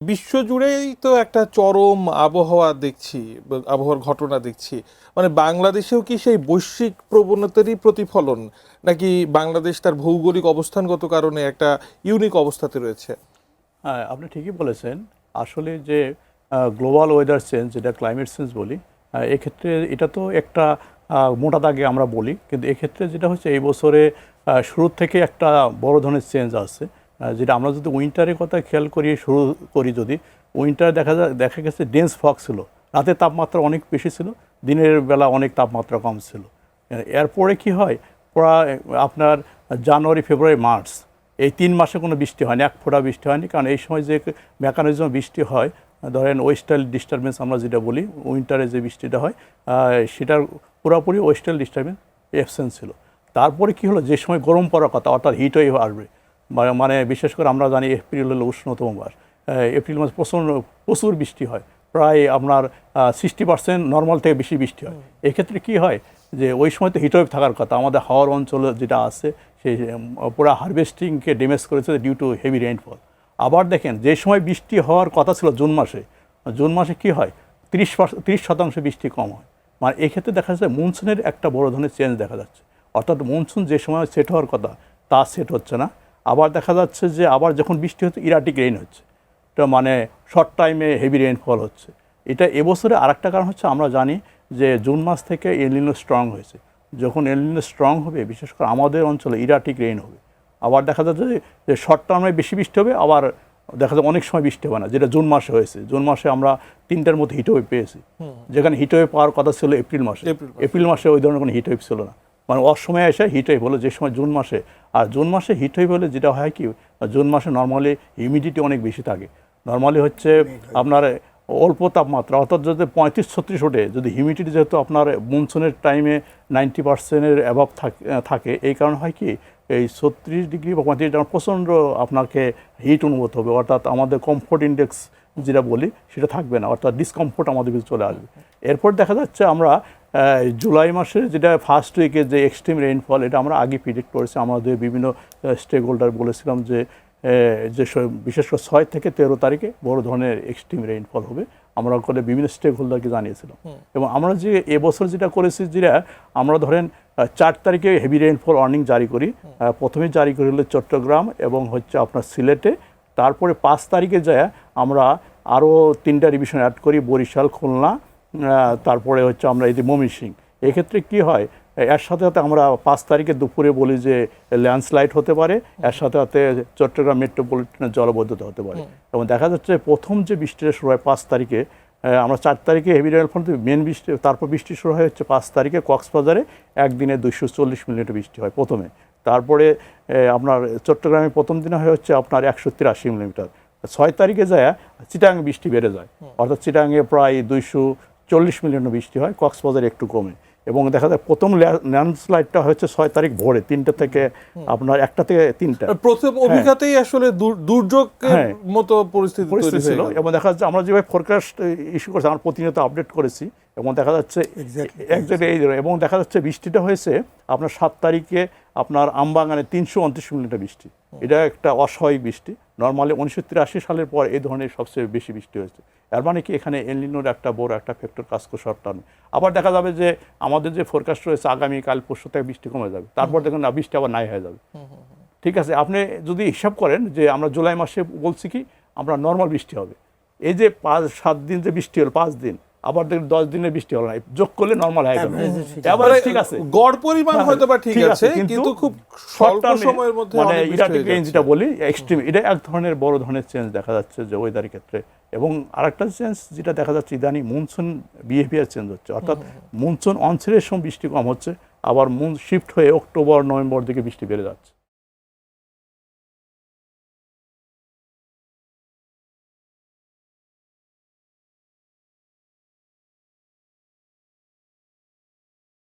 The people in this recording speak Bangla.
বিশ্বজুড়েই তো একটা চরম আবহাওয়া দেখছি, আবহাওয়ার ঘটনা দেখছি। মানে বাংলাদেশেও কি সেই বৈশ্বিক প্রবণতারই প্রতিফলন, নাকি বাংলাদেশ তার ভৌগোলিক অবস্থানগত কারণে একটা ইউনিক অবস্থাতে রয়েছে? হ্যাঁ, আপনি ঠিকই বলেছেন। আসলে যে গ্লোবাল ওয়েদার চেঞ্জ, যেটা ক্লাইমেট চেঞ্জ বলি, এক্ষেত্রে এটা তো একটা মোটা দাগে আমরা বলি, কিন্তু এক্ষেত্রে যেটা হচ্ছে এই বছরে শুরুর থেকে একটা বড় ধরনের চেঞ্জ আছে। যেটা আমরা যদি উইন্টারের কথা খেয়াল করি, শুরু করি যদি, উইন্টারে দেখা গেছে ডেন্স ফগ ছিল, রাতে তাপমাত্রা অনেক বেশি ছিল, দিনের বেলা অনেক তাপমাত্রা কম ছিল। এরপরে কি হয়, প্রায় আপনার জানুয়ারি, ফেব্রুয়ারি, মার্চ এই 3 মাসে কোনো বৃষ্টি হয়নি, এক ফোঁটা বৃষ্টি হয়নি। কারণ এই সময় যে মেকানিজম বৃষ্টি হয়, ধরেন ওয়েস্টার্ন ডিস্টারবেন্স আমরা যেটা বলি, উইন্টারে যে বৃষ্টিটা হয়, সেটার পুরোপুরি ওয়েস্টার্ন ডিস্টারবেন্স অ্যাবসেন্স ছিল। তারপরে কি হলো, যে সময় গরম পড়ার কথা, অর্থাৎ হিট ওয়েভ আসবে, মানে বিশেষ করে আমরা জানি এপ্রিল হলো উষ্ণতম মাস। এপ্রিল মাসে প্রচুর বৃষ্টি হয়, প্রায় আপনার 60% নর্মাল থেকে বেশি বৃষ্টি হয়। এক্ষেত্রে কি হয়, যে ওই সময় তো হিটওয়েভ থাকার কথা, আমাদের হাওয়ার অঞ্চল যেটা আছে সেই পুরো হারভেস্টিংকে ড্যামেজ করেছে ডিউ টু হেভি রেইনফল। আবার দেখেন, যে সময় বৃষ্টি হওয়ার কথা ছিল জুন মাসে কি হয়, 30% বৃষ্টি কম হয়। মানে এক্ষেত্রে দেখা যাচ্ছে মনসুনের একটা বড় ধরনের চেঞ্জ দেখা যাচ্ছে। অর্থাৎ মনসুন যে সময় সেট হওয়ার কথা তা সেট হচ্ছে না। আবার দেখা যাচ্ছে যে আবার যখন বৃষ্টি হচ্ছে, ইরাটিক রেইন হচ্ছে, এটা মানে শর্ট টাইমে হেভি রেইনফল হচ্ছে। এটা এবছরে আরেকটা কারণ হচ্ছে, আমরা জানি যে জুন মাস থেকে এল নিনো স্ট্রং হয়েছে। যখন এল নিনো স্ট্রং হবে, বিশেষ করে আমাদের অঞ্চলে ইরাটিক রেইন হবে। আবার দেখা যাচ্ছে যে শর্ট টার্মে বেশি বৃষ্টি হবে, আবার দেখা যায় অনেক সময় বৃষ্টি হবে না, যেটা জুন মাসে হয়েছে। জুন মাসে আমরা 3টার মধ্যে হিটওয়েভ পেয়েছি, যেখানে হিটওয়েভ পাওয়ার কথা ছিল এপ্রিল মাসে ওই ধরনের কোনো হিটওয়েভ ছিল না। মানে অসময়ে এসে হিটওয়েভ হলো, যে সময় জুন মাসে। আর জুন মাসে হিটওয়েভ হলে যেটা হয় কি, জুন মাসে নর্মালি হিউমিডিটি অনেক বেশি থাকে। নর্মালি হচ্ছে আপনার অল্প তাপমাত্রা, অর্থাৎ যদি 35-36 ওঠে, যদি হিউমিডিটি যেহেতু আপনার মনসুনের টাইমে 90%-এর অ্যাভাব থাকে, এই কারণে হয় কি, এই 36 ডিগ্রি বা 35 ডিগ্রি প্রচণ্ড আপনাকে হিট অনুভূত হবে। অর্থাৎ আমাদের কমফোর্ট ইন্ডেক্স যেটা বলি সেটা থাকবে না, অর্থাৎ ডিসকমফোর্ট আমাদের ভিতরে চলে আসবে। এরপর দেখা যাচ্ছে আমরা জুলাই মাসে যেটা ফার্স্ট উইকে যে এক্সট্রিম রেইনফল, এটা আমরা আগে প্রিডিক্ট করেছি। আমাদের বিভিন্ন স্টেক হোল্ডার বলেছিলাম যে বিশেষ করে 6 থেকে 13 তারিখে বড় ধরনের এক্সট্রিম রেইনফল হবে, আমরা করে বিভিন্ন স্টেক হোল্ডারকে জানিয়েছিলাম। এবং আমরা যে এবছর যেটা করেছি, যেটা আমরা ধরেন 4 তারিখে হেভি রেইনফল ওয়ার্নিং জারি করি। প্রথমে জারি করি হলো চট্টগ্রাম এবং হচ্ছে আপনার সিলেটে। তারপরে 5 তারিখে যায় আমরা আরও 3টা রিভিশন অ্যাড করি, বরিশাল, খুলনা, তারপরে হচ্ছে আমরা এই যে ময়মনসিংহ। এক্ষেত্রে কি হয়, এর সাথে সাথে আমরা 5 তারিখে দুপুরে বলি যে ল্যান্ডস্লাইড হতে পারে, এর সাথে সাথে চট্টগ্রাম মেট্রোপলিটনের জলবদ্ধতা হতে পারে। এবং দেখা যাচ্ছে প্রথম যে বৃষ্টিটা শুরু হয় 5 তারিখে, আমরা 4 তারিখে হেভি রেইনফল মেন বৃষ্টি, তারপর বৃষ্টি শুরু হয় হচ্ছে 5 তারিখে কক্সবাজারে একদিনে 240 মিলিমিটার বৃষ্টি হয় প্রথমে। তারপরে আপনার চট্টগ্রামে প্রথম দিনে হয় হচ্ছে আপনার 183 মিলিমিটার। 6 তারিখে যায় চিটাগাং বৃষ্টি বেড়ে যায়, অর্থাৎ চিটাগাংয়ে প্রায় 240 মিলিমিটার বৃষ্টি হয়, কক্সবাজারে একটু কমে। এবং দেখা যায় প্রথম ল্যান্ডস্লাইডটা হচ্ছে 6 তারিখ ভোরে 3টা থেকে আপনার 1টা থেকে 3টা। প্রথম অভিজ্ঞতাই আসলে দুর্যোগের মতো পরিস্থিতি ছিল। এবং দেখা যাচ্ছে আমরা যেভাবে ফোরকাস্ট ইস্যু করেছি, আমরা প্রতিনিয়ত আপডেট করেছি, এবং দেখা যাচ্ছে এক্স্যাক্টলি এই। এবং দেখা যাচ্ছে বৃষ্টিটা হয়েছে আপনার 7 তারিখে আপনার আমবাগানে 329 মিলিমিটার বৃষ্টি। এটা একটা অস্বাভাবিক বৃষ্টি। নর্মালি 1983 সালের পর এই ধরনের সবচেয়ে বেশি বৃষ্টি হয়েছে। এর মানে কি, এখানে এল নিনোর একটা বড় একটা ফ্যাক্টর কাজ করে শর্ট টার্মে। আবার দেখা যাবে যে আমাদের যে ফোরকাস্ট রয়েছে আগামীকাল পরশু থেকে বৃষ্টি কমে যাবে, তারপর দেখুন না বৃষ্টি আবার নাই হয়ে যাবে। ঠিক আছে, আপনি যদি হিসাব করেন যে আমরা জুলাই মাসে বলছি কি আমরা নর্মাল বৃষ্টি হবে, এই যে 5-7 দিন যে বৃষ্টি হলো, 5 দিন, আবার দেখুন 10 দিনের বৃষ্টি হলো না, যোগ করলে নর্মাল হয়ে গেল। ঠিক আছে, গড় পরিমাণ হয়তো বা ঠিক আছে, কিন্তু খুব স্বল্প সময়ের মধ্যে মানে ইরাটিক রেইন যেটা বলি এক্সট্রিম, এটা এক ধরনের বড় ধরনের চেঞ্জ দেখা যাচ্ছে যে ওয়েদারের ক্ষেত্রে। এবং আরেকটা চেঞ্জ যেটা দেখা যাচ্ছে, ইদানিং মনসুন বিহেভিয়ার চেঞ্জ হচ্ছে, অর্থাৎ মনসুন অনসেটের সময় বৃষ্টি কম হচ্ছে, আবার শিফট হয়ে অক্টোবর নভেম্বর দিকে বৃষ্টি বেড়ে যাচ্ছে।